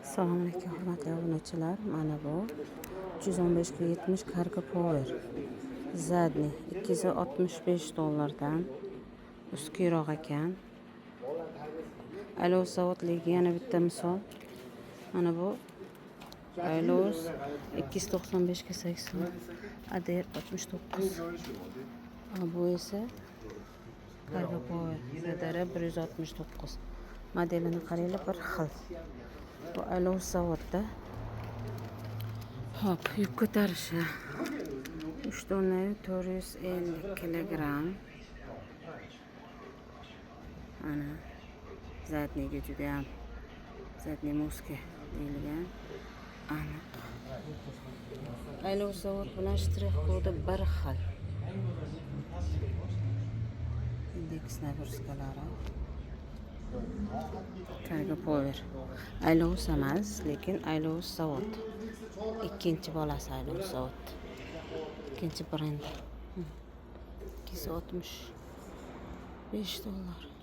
Assalomu alaykum hurmatli obunachilar. Mana bu 315 Cargo Power zadniy $265 uskiroq ekan. Alos zavodligiga yana bitta misol. Mana bu Alos 295 ga 80, ADR 69. Bu esa Cargo Power ZR 169. Modelini qaranglar, bir xil. Bu Alos zavodda. Hop, yuk ko'tarishi 3 tonna 450 kilogramm. Ana zadniyga juda ham zadniy muska deyilgan. Aniq. Alos zavod bilan shtrix kodi bir xil. Indeks nagruzkalari. Cargo Power. Alos emas, lekin Alos zavod. Ikkinchi bolasi Alos zavod. İkinci brendi. $265.